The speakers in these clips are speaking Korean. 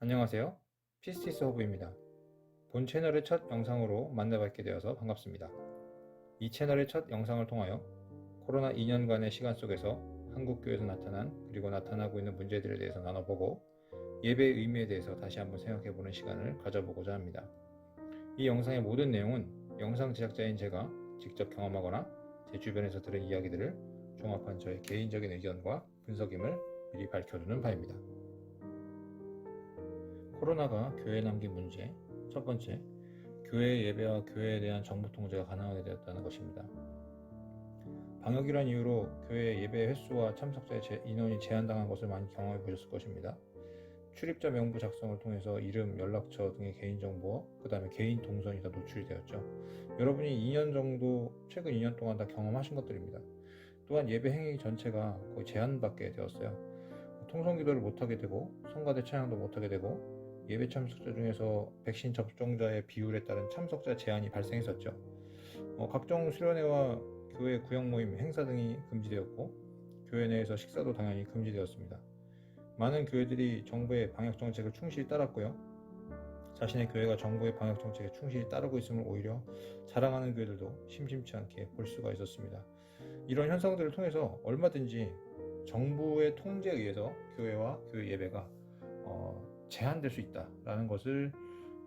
안녕하세요. 피스티스 허브입니다. 본 채널의 첫 영상으로 만나뵙게 되어서 반갑습니다. 이 채널의 첫 영상을 통하여 코로나 2년간의 시간 속에서 한국교회에서 나타난 그리고 나타나고 있는 문제들에 대해서 나눠보고 예배의 의미에 대해서 다시 한번 생각해보는 시간을 가져보고자 합니다. 이 영상의 모든 내용은 영상 제작자인 제가 직접 경험하거나 제 주변에서 들은 이야기들을 종합한 저의 개인적인 의견과 분석임을 미리 밝혀두는 바입니다. 코로나가 교회에 남긴 문제, 첫 번째, 교회 예배와 교회에 대한 정부 통제가 가능하게 되었다는 것입니다. 방역이란 이유로 교회 예배 횟수와 참석자의 인원이 제한당한 것을 많이 경험해 보셨을 것입니다. 출입자 명부 작성을 통해서 이름, 연락처 등의 개인정보와 그 다음에 개인 동선이 다 노출이 되었죠. 여러분이 최근 2년 동안 다 경험하신 것들입니다. 또한 예배 행위 전체가 거의 제한받게 되었어요. 통성기도를 못하게 되고 성가대 찬양도 못하게 되고 예배 참석자 중에서 백신 접종자의 비율에 따른 참석자 제한이 발생했었죠. 각종 수련회와 교회 구역 모임, 행사 등이 금지되었고 교회 내에서 식사도 당연히 금지되었습니다. 많은 교회들이 정부의 방역 정책을 충실히 따랐고요. 자신의 교회가 정부의 방역 정책에 충실히 따르고 있음을 오히려 자랑하는 교회들도 심심치 않게 볼 수가 있었습니다. 이런 현상들을 통해서 얼마든지 정부의 통제에 의해서 교회와 교회 예배가 제한될 수 있다라는 것을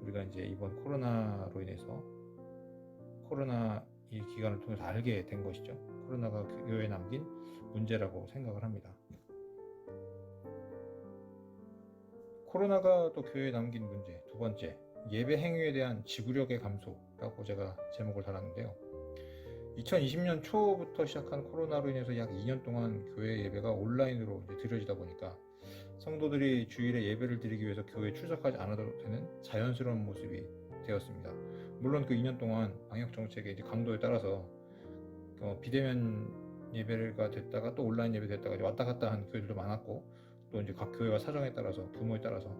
우리가 이제 이번 코로나로 인해서 코로나 이 기간을 통해서 알게 된 것이죠. 코로나가 교회에 남긴 문제라고 생각을 합니다. 코로나가 또 교회에 남긴 문제 두 번째, 예배 행위에 대한 지구력의 감소라고 제가 제목을 달았는데요. 2020년 초부터 시작한 코로나로 인해서 약 2년 동안 교회 예배가 온라인으로 드려지다 보니까 성도들이 주일에 예배를 드리기 위해서 교회에 출석하지 않아도 되는 자연스러운 모습이 되었습니다. 물론 그 2년 동안 방역 정책의 강도에 따라서 비대면 예배가 됐다가 또 온라인 예배 됐다가 왔다 갔다 한 교회들도 많았고, 또 이제 각 교회와 사정에 따라서 부모에 따라서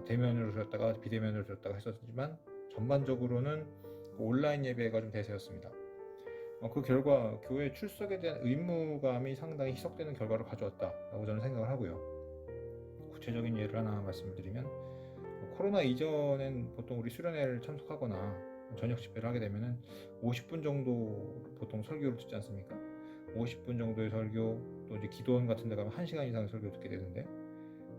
대면으로 드렸다가 비대면으로 드렸다가 했었지만 전반적으로는 온라인 예배가 좀 대세였습니다. 그 결과 교회 출석에 대한 의무감이 상당히 희석되는 결과를 가져왔다라고 저는 생각을 하고요. 구체적인 예를 하나 말씀드리면 코로나 이전엔 보통 우리 수련회를 참석하거나 저녁 집회를 하게 되면은 50분 정도 보통 설교를 듣지 않습니까? 50분 정도의 설교, 또 이제 기도원 같은 데 가면 1시간 이상의 설교를 듣게 되는데,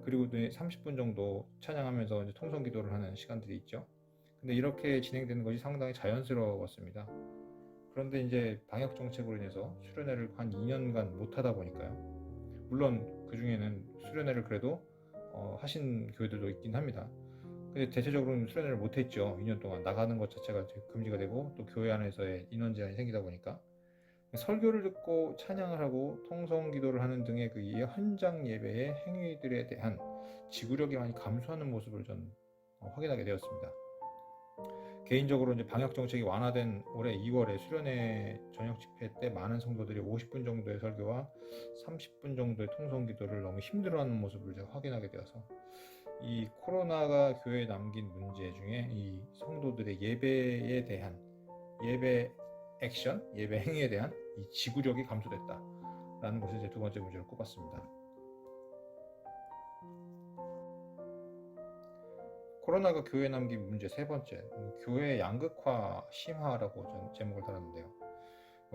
그리고 30분 정도 찬양하면서 이제 통성 기도를 하는 시간들이 있죠. 근데 이렇게 진행되는 것이 상당히 자연스러웠습니다. 그런데 이제 방역 정책으로 인해서 수련회를 한 2년간 못 하다 보니까요. 물론 그 중에는 수련회를 그래도 하신 교회들도 있긴 합니다. 근데 대체적으로는 수련회를 못 했죠. 2년 동안 나가는 것 자체가 금지가 되고 또 교회 안에서의 인원 제한이 생기다 보니까 설교를 듣고 찬양을 하고 통성 기도를 하는 등의 그 현장 예배의 행위들에 대한 지구력이 많이 감소하는 모습을 전 확인하게 되었습니다. 개인적으로 이제 방역 정책이 완화된 올해 2월에 수련회 저녁 집회 때 많은 성도들이 50분 정도의 설교와 30분 정도의 통성 기도를 너무 힘들어하는 모습을 제가 확인하게 되어서 이 코로나가 교회에 남긴 문제 중에 이 성도들의 예배에 대한 예배 액션, 예배 행위에 대한 이 지구력이 감소됐다라는 것을 제 두 번째 문제로 꼽았습니다. 코로나가 교회에 남긴 문제 세 번째, 교회 양극화 심화라고 전 제목을 달았는데요.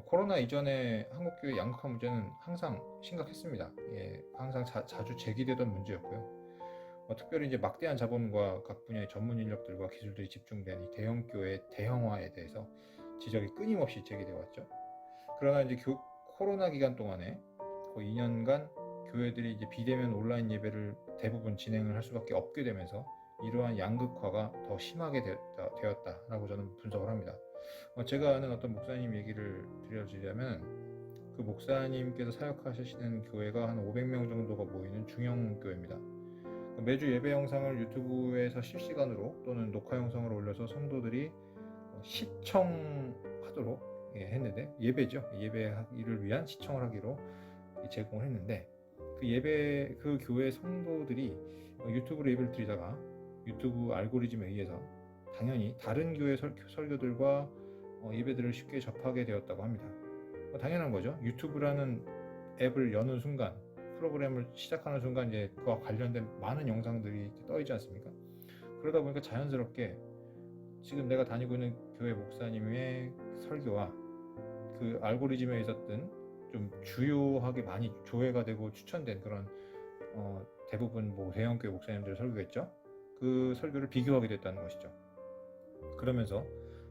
코로나 이전에 한국교회 양극화 문제는 항상 심각했습니다. 항상 자주 제기되던 문제였고요. 특별히 이제 막대한 자본과 각 분야의 전문 인력들과 기술들이 집중된 이 대형 교회 대형화에 대해서 지적이 끊임없이 제기되어 왔죠. 그러나 이제 코로나 기간 동안에 거의 2년간 교회들이 이제 비대면 온라인 예배를 대부분 진행을 할 수밖에 없게 되면서 이러한 양극화가 더 심하게 되었다라고 저는 분석을 합니다. 제가 아는 어떤 목사님 얘기를 드려드리자면 그 목사님께서 사역하시는 교회가 한 500명 정도가 모이는 중형 교회입니다. 매주 예배 영상을 유튜브에서 실시간으로 또는 녹화 영상을 올려서 성도들이 시청하도록 했는데, 예배죠. 예배를 위한 시청을 하기로 제공을 했는데, 그 교회 성도들이 유튜브로 예배를 드리다가 유튜브 알고리즘에 의해서 당연히 다른 교회 설교들과 예배들을 쉽게 접하게 되었다고 합니다. 당연한 거죠. 유튜브라는 앱을 여는 순간 프로그램을 시작하는 순간 이제 그와 관련된 많은 영상들이 떠있지 않습니까? 그러다 보니까 자연스럽게 지금 내가 다니고 있는 교회 목사님의 설교와 그 알고리즘에 있었던 좀 주요하게 많이 조회가 되고 추천된 그런 대부분 뭐 대형교회 목사님들의 설교겠죠. 그 설교를 비교하게 됐다는 것이죠. 그러면서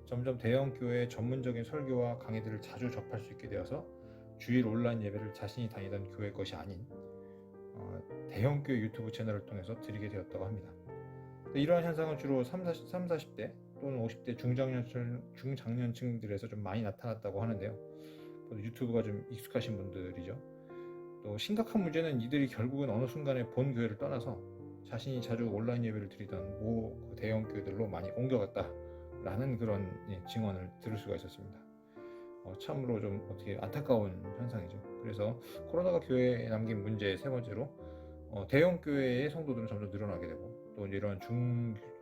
점점 대형교회의 전문적인 설교와 강의들을 자주 접할 수 있게 되어서 주일 온라인 예배를 자신이 다니던 교회 것이 아닌 대형교회 유튜브 채널을 통해서 드리게 되었다고 합니다. 이러한 현상은 주로 30, 40대 또는 50대 중장년층들에서 좀 많이 나타났다고 하는데요. 유튜브가 좀 익숙하신 분들이죠. 또 심각한 문제는 이들이 결국은 어느 순간에 본 교회를 떠나서 자신이 자주 온라인 예배를 드리던 모 대형 교회들로 많이 옮겨갔다라는 그런 증언을 들을 수가 있었습니다. 참으로 좀 어떻게 안타까운 현상이죠. 그래서 코로나가 교회에 남긴 문제 세 번째로 대형 교회의 성도들은 점점 늘어나게 되고 또 이런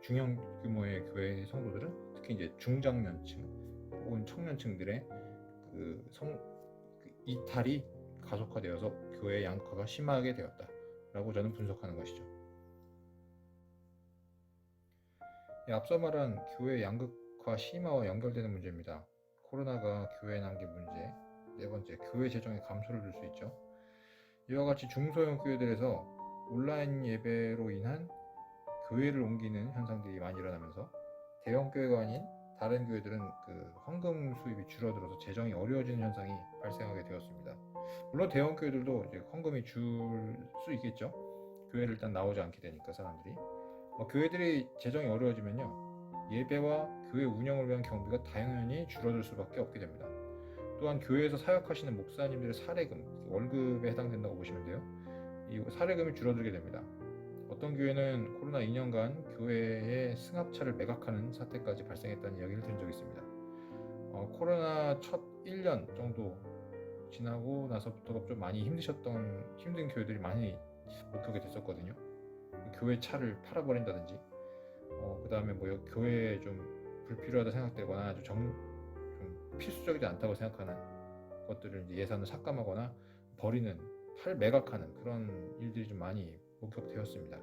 중형 규모의 교회의 성도들은 특히 이제 중장년층 혹은 청년층들의 그 이탈이 가속화되어서 교회의 양극화가 심하게 되었다라고 저는 분석하는 것이죠. 앞서 말한 교회 양극화 심화와 연결되는 문제입니다. 코로나가 교회에 남긴 문제 네 번째, 교회 재정의 감소를 줄 수 있죠. 이와 같이 중소형 교회들에서 온라인 예배로 인한 교회를 옮기는 현상들이 많이 일어나면서 대형 교회가 아닌 다른 교회들은 그 헌금 수입이 줄어들어서 재정이 어려워지는 현상이 발생하게 되었습니다. 물론 대형 교회들도 이제 헌금이 줄 수 있겠죠. 교회를 일단 나오지 않게 되니까 사람들이 교회들이 재정이 어려워지면요 예배와 교회 운영을 위한 경비가 당연히 줄어들 수밖에 없게 됩니다. 또한 교회에서 사역하시는 목사님들의 사례금, 월급에 해당된다고 보시면 돼요. 이 사례금이 줄어들게 됩니다. 어떤 교회는 코로나 2년간 교회의 승합차를 매각하는 사태까지 발생했다는 이야기를 들은 적이 있습니다. 코로나 첫 1년 정도 지나고 나서부터 좀 많이 힘든 교회들이 많이 목격이 됐었거든요. 교회 차를 팔아버린다든지 그 다음에 뭐 교회에 좀 불필요하다 생각되거나 좀 필수적이지 않다고 생각하는 것들을 이제 예산을 삭감하거나 버리는, 매각하는 그런 일들이 좀 많이 목격되었습니다.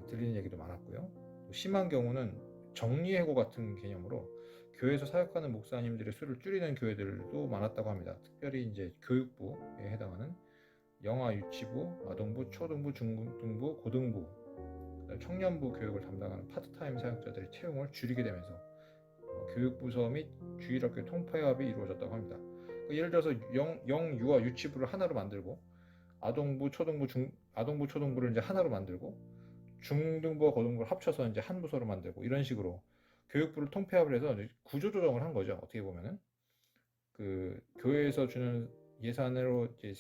들리는 얘기도 많았고요. 심한 경우는 정리해고 같은 개념으로 교회에서 사역하는 목사님들의 수를 줄이는 교회들도 많았다고 합니다. 특별히 이제 교육부에 해당하는 영아 유치부, 아동부, 초등부, 중등부, 고등부, 청년부 교육을 담당하는 파트타임 사역자들의 채용을 줄이게 되면서 교육부서 및 주일학교 통폐합이 이루어졌다고 합니다. 예를 들어서 영유아 유치부를 하나로 만들고 아동부, 초등부를 이제 하나로 만들고 중등부와 고등부를 합쳐서 이제 한 부서로 만들고 이런 식으로 교육부를 통폐합을 해서 구조조정을 한 거죠. 어떻게 보면은 그 교회에서 주는 예산으로 이제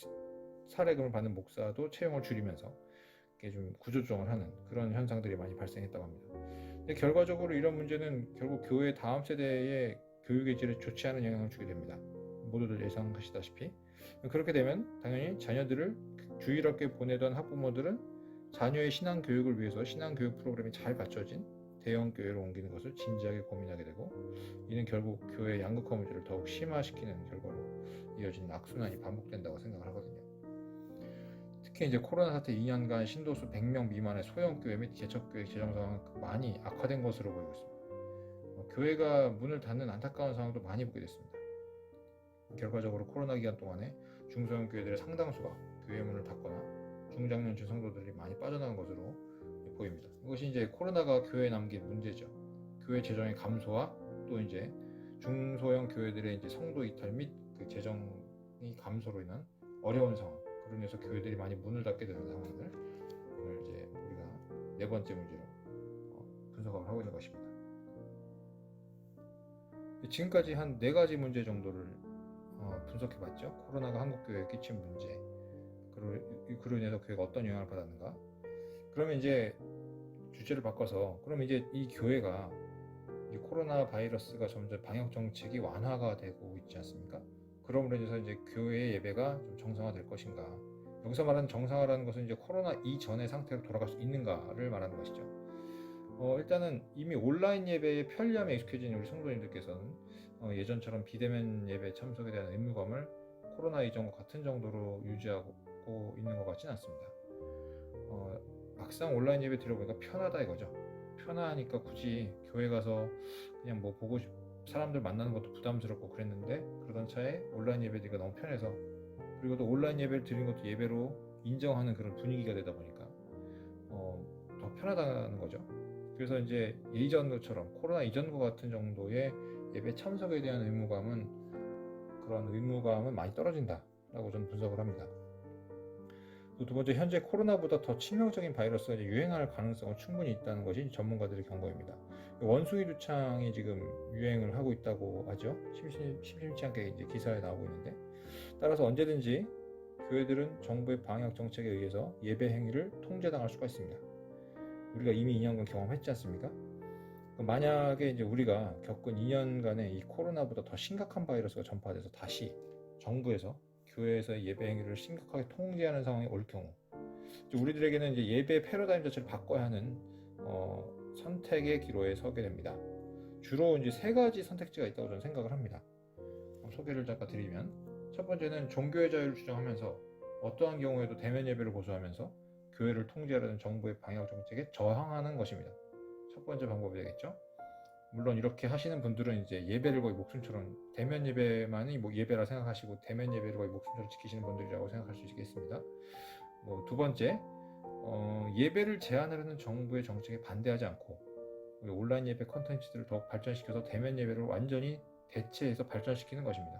사례금을 받는 목사도 채용을 줄이면서 좀 구조조정을 하는 그런 현상들이 많이 발생했다고 합니다. 근데 결과적으로 이런 문제는 결국 교회 다음 세대의 교육의 질에 좋지 않은 영향을 주게 됩니다. 모두들 예상하시다시피 그렇게 되면 당연히 자녀들을 주일학교에 보내던 학부모들은 자녀의 신앙 교육을 위해서 신앙 교육 프로그램이 잘 갖춰진 대형 교회로 옮기는 것을 진지하게 고민하게 되고 이는 결국 교회의 양극화 문제를 더욱 심화시키는 결과로 이어지는 악순환이 반복된다고 생각을 하거든요. 특히 이제 코로나 사태 2년간 신도수 100명 미만의 소형 교회 및 개척교회 재정 상황은 많이 악화된 것으로 보이고 있습니다. 교회가 문을 닫는 안타까운 상황도 많이 보게 됐습니다. 결과적으로 코로나 기간 동안에 중소형 교회들의 상당수가 교회 문을 닫거나 중장년층 성도들이 많이 빠져나간 것으로 보입니다. 이것이 이제 코로나가 교회에 남긴 문제죠. 교회 재정의 감소와 또 이제 중소형 교회들의 이제 성도 이탈 및 그 재정이 감소로 인한 어려운 상황, 그로 인해서 교회들이 많이 문을 닫게 되는 상황을 오늘 이제 우리가 네 번째 문제로 분석을 하고 있는 것입니다. 지금까지 한 네 가지 문제 정도를 분석해봤죠. 코로나가 한국 교회에 끼친 문제, 그로 인해서 교회가 어떤 영향을 받았는가. 그러면 이제 주제를 바꿔서 그럼 이제 이 교회가 이 코로나 바이러스가 점점 방역 정책이 완화가 되고 있지 않습니까? 그럼으로 인해서 이제 교회의 예배가 좀 정상화될 것인가. 여기서 말하는 정상화라는 것은 이제 코로나 이전의 상태로 돌아갈 수 있는가를 말하는 것이죠. 일단은 이미 온라인 예배의 편리함에 익숙해진 우리 성도님들께서는 예전처럼 비대면 예배 참석에 대한 의무감을 코로나 이전과 같은 정도로 유지하고 있는 것 같지는 않습니다. 막상 온라인 예배 드려보니까 편하다 이거죠. 편하니까 굳이 교회 가서 그냥 뭐 사람들 만나는 것도 부담스럽고 그랬는데, 그러던 차에 온라인 예배 드리기가 너무 편해서, 그리고 또 온라인 예배를 드리는 것도 예배로 인정하는 그런 분위기가 되다 보니까 더 편하다는 거죠. 그래서 이제 예전처럼 코로나 이전과 같은 정도의 예배 참석에 대한 의무감은 많이 떨어진다라고 저는 분석을 합니다. 또 두 번째, 현재 코로나보다 더 치명적인 바이러스가 이제 유행할 가능성은 충분히 있다는 것이 전문가들의 경고입니다. 원숭이 두창이 지금 유행을 하고 있다고 하죠. 심심치 않게 이제 기사에 나오고 있는데, 따라서 언제든지 교회들은 정부의 방역 정책에 의해서 예배 행위를 통제당할 수가 있습니다. 우리가 이미 2년간 경험했지 않습니까? 만약에 이제 우리가 겪은 2년간의 이 코로나보다 더 심각한 바이러스가 전파돼서 다시 정부에서 교회에서의 예배 행위를 심각하게 통제하는 상황이 올 경우, 우리들에게는 이제 예배 패러다임 자체를 바꿔야 하는 선택의 기로에 서게 됩니다. 주로 이제 세 가지 선택지가 있다고 저는 생각을 합니다. 소개를 잠깐 드리면, 첫 번째는 종교의 자유를 주장하면서 어떠한 경우에도 대면 예배를 고수하면서 교회를 통제하려는 정부의 방역 정책에 저항하는 것입니다. 첫 번째 방법이 되겠죠. 물론 이렇게 하시는 분들은 이제 예배를 거의 목숨처럼, 대면 예배만이 뭐 예배라 생각하시고 대면 예배를 거의 목숨처럼 지키시는 분들이라고 생각할 수 있겠습니다. 두 번째, 예배를 제한하려는 정부의 정책에 반대하지 않고 온라인 예배 콘텐츠들을 더욱 발전시켜서 대면 예배를 완전히 대체해서 발전시키는 것입니다.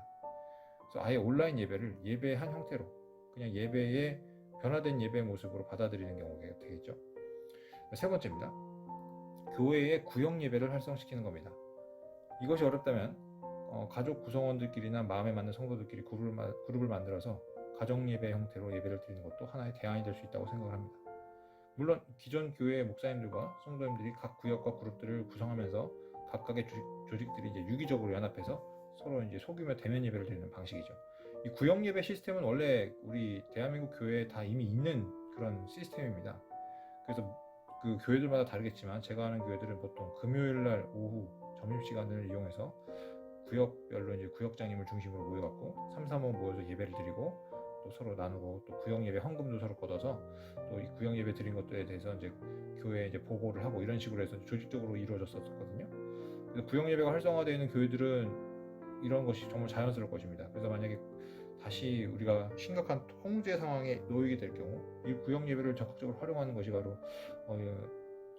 그래서 아예 온라인 예배를 예배의 한 형태로, 그냥 예배의 변화된 예배의 모습으로 받아들이는 경우가 되겠죠. 세 번째입니다. 교회의 구역 예배를 활성시키는 겁니다. 이것이 어렵다면 가족 구성원들끼리나 마음에 맞는 성도들끼리 그룹을 만들어서 가정 예배 형태로 예배를 드리는 것도 하나의 대안이 될 수 있다고 생각을 합니다. 물론 기존 교회의 목사님들과 성도님들이 각 구역과 그룹들을 구성하면서 각각의 조직들이 이제 유기적으로 연합해서 서로 이제 소규모 대면 예배를 드리는 방식이죠. 이 구역 예배 시스템은 원래 우리 대한민국 교회에 다 이미 있는 그런 시스템입니다. 그래서 그 교회들마다 다르겠지만 제가 아는 교회들은 보통 금요일날 오후 점심시간을 이용해서 구역별로 이제 구역장님을 중심으로 모여갖고 3, 4모 모여서 예배를 드리고 또 서로 나누고, 또 구역 예배 헌금도 서로 걷어서 또 이 구역 예배 드린 것들에 대해서 이제 교회에 이제 보고를 하고, 이런 식으로 해서 조직적으로 이루어졌었거든요. 그래서 구역 예배가 활성화되어 있는 교회들은 이런 것이 정말 자연스러울 것입니다. 그래서 만약에 다시 우리가 심각한 통제 상황에 놓이게 될 경우, 이 구역 예배를 적극적으로 활용하는 것이 바로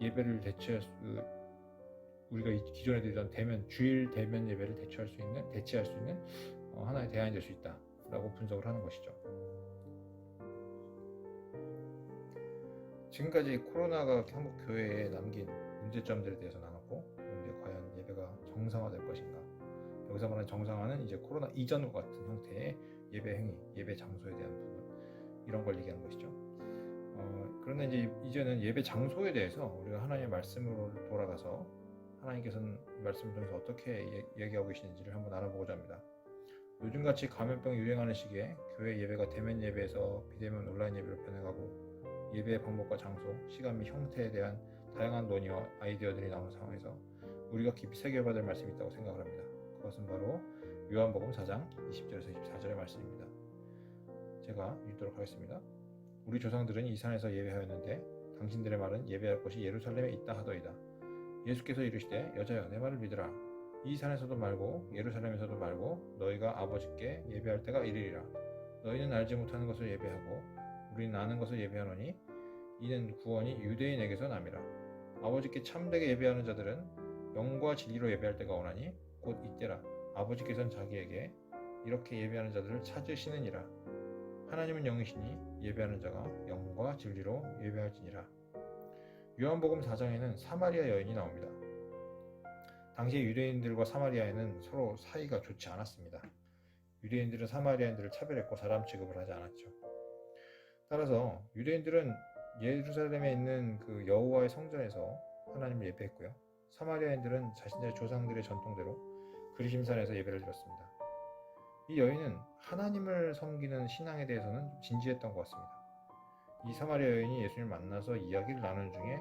예배를 우리가 기존에 드리던 주일 대면 예배를 대체할 수 있는 하나의 대안이 될 수 있다라고 분석을 하는 것이죠. 지금까지 코로나가 한국 교회에 남긴 문제점들에 대해서 나눴고, 이제 과연 예배가 정상화될 것인가, 여기서 말하는 정상화는 이제 코로나 이전과 같은 형태의 예배 행위, 예배 장소에 대한 부분, 이런 걸 얘기하는 것이죠. 그런데 이제는 예배 장소에 대해서 우리가 하나님의 말씀으로 돌아가서 하나님께서는 말씀을 통해서 어떻게 얘기하고 계시는지를 한번 알아보고자 합니다. 요즘같이 감염병이 유행하는 시기에 교회 예배가 대면 예배에서 비대면 온라인 예배로 변해가고, 예배의 방법과 장소, 시간 및 형태에 대한 다양한 논의와 아이디어들이 나오는 상황에서 우리가 깊이 새겨봐야 될 말씀이 있다고 생각을 합니다. 그것은 바로 요한복음 4장 20절에서 24절의 말씀입니다. 제가 읽도록 하겠습니다. 우리 조상들은 이 산에서 예배하였는데 당신들의 말은 예배할 곳이 예루살렘에 있다 하더이다. 예수께서 이르시되 여자여 내 말을 믿으라. 이 산에서도 말고 예루살렘에서도 말고 너희가 아버지께 예배할 때가 이르리라. 너희는 알지 못하는 것을 예배하고 우리는 아는 것을 예배하노니 이는 구원이 유대인에게서 남이라. 아버지께 참되게 예배하는 자들은 영과 진리로 예배할 때가 오나니 곧 이때라. 아버지께서는 자기에게 이렇게 예배하는 자들을 찾으시느니라. 하나님은 영이시니 예배하는 자가 영과 진리로 예배할지니라. 요한복음 4장에는 사마리아 여인이 나옵니다. 당시 유대인들과 사마리아인은 서로 사이가 좋지 않았습니다. 유대인들은 사마리아인들을 차별했고 사람 취급을 하지 않았죠. 따라서 유대인들은 예루살렘에 있는 그 여호와의 성전에서 하나님을 예배했고요. 사마리아인들은 자신들의 조상들의 전통대로 그리심산에서 예배를 드렸습니다. 이 여인은 하나님을 섬기는 신앙에 대해서는 진지했던 것 같습니다. 이 사마리아 여인이 예수님을 만나서 이야기를 나누는 중에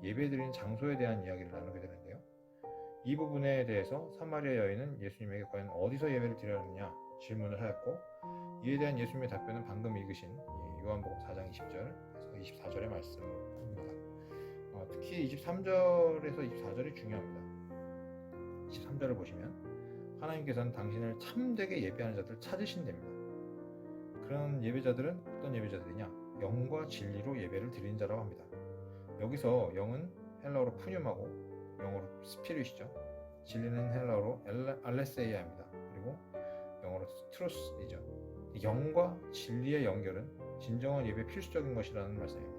예배드리는 장소에 대한 이야기를 나누게 되는데요. 이 부분에 대해서 사마리아 여인은 예수님에게 과연 어디서 예배를 드려야 하느냐 질문을 하였고, 이에 대한 예수님의 답변은 방금 읽으신 요한복음 4장 20절에서 24절의 말씀입니다. 특히 23절에서 24절이 중요합니다. 23절을 보시면 하나님께서는 당신을 참되게 예배하는 자들을 찾으신답니다. 그런 예배자들은 어떤 예배자들이냐? 영과 진리로 예배를 드리는 자라고 합니다. 여기서 영은 헬라어로 푸뇰하고 영어로 스피릿이죠. 진리는 헬라어로 알레세이아입니다. 그리고 영어로 트루스이죠. 영과 진리의 연결은 진정한 예배의 필수적인 것이라는 말씀입니다.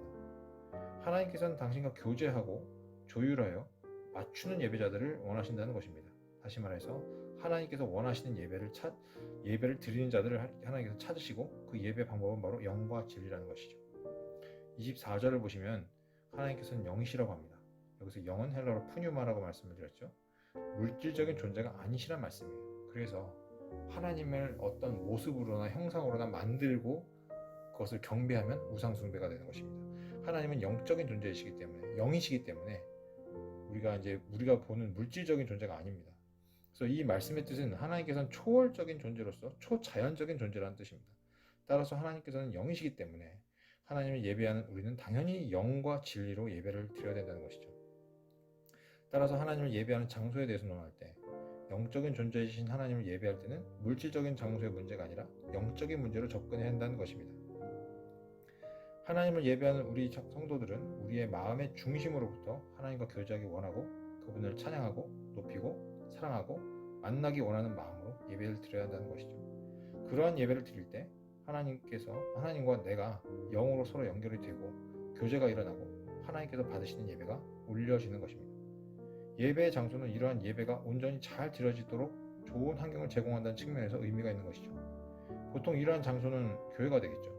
하나님께서는 당신과 교제하고 조율하여 맞추는 예배자들을 원하신다는 것입니다. 다시 말해서 하나님께서 원하시는 예배를 드리는 자들을 하나님께서 찾으시고 그 예배 방법은 바로 영과 진리라는 것이죠. 24절을 보시면 하나님께서는 영이시라고 합니다. 여기서 영은 헬라어로 푸뉴마라고 말씀을 드렸죠. 물질적인 존재가 아니시란 말씀이에요. 그래서 하나님을 어떤 모습으로나 형상으로나 만들고 그것을 경배하면 우상숭배가 되는 것입니다. 하나님은 영적인 존재이시기 때문에, 영이시기 때문에 우리가 보는 물질적인 존재가 아닙니다. 그래서 이 말씀의 뜻은 하나님께서는 초월적인 존재로서 초자연적인 존재라는 뜻입니다. 따라서 하나님께서는 영이시기 때문에 하나님을 예배하는 우리는 당연히 영과 진리로 예배를 드려야 된다는 것이죠. 따라서 하나님을 예배하는 장소에 대해서 논할 때 영적인 존재이신 하나님을 예배할 때는 물질적인 장소의 문제가 아니라 영적인 문제로 접근해야 한다는 것입니다. 하나님을 예배하는 우리 성도들은 우리의 마음의 중심으로부터 하나님과 교제하기 원하고 그분을 찬양하고 높이고 사랑하고 만나기 원하는 마음으로 예배를 드려야 한다는 것이죠. 그러한 예배를 드릴 때 하나님과 내가 영으로 서로 연결이 되고 교제가 일어나고 하나님께서 받으시는 예배가 올려지는 것입니다. 예배의 장소는 이러한 예배가 온전히 잘 드려지도록 좋은 환경을 제공한다는 측면에서 의미가 있는 것이죠. 보통 이러한 장소는 교회가 되겠죠.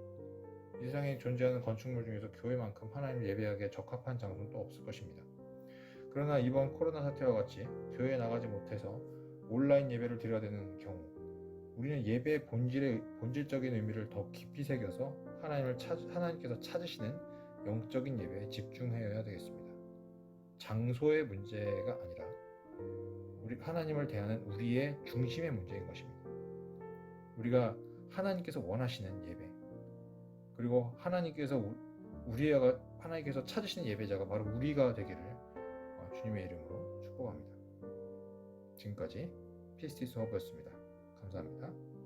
이 세상에 존재하는 건축물 중에서 교회만큼 하나님을 예배하기에 적합한 장소는 또 없을 것입니다. 그러나 이번 코로나 사태와 같이 교회에 나가지 못해서 온라인 예배를 드려야 되는 경우 우리는 예배의 본질적인 의미를 더 깊이 새겨서 하나님께서 찾으시는 영적인 예배에 집중해야 되겠습니다. 장소의 문제가 아니라 하나님을 대하는 우리의 중심의 문제인 것입니다. 우리가 하나님께서 원하시는 예배, 그리고 하나님께서 찾으시는 예배자가 바로 우리가 되기를 주님의 이름으로 축복합니다. 지금까지 피스티스 허브였습니다. 감사합니다.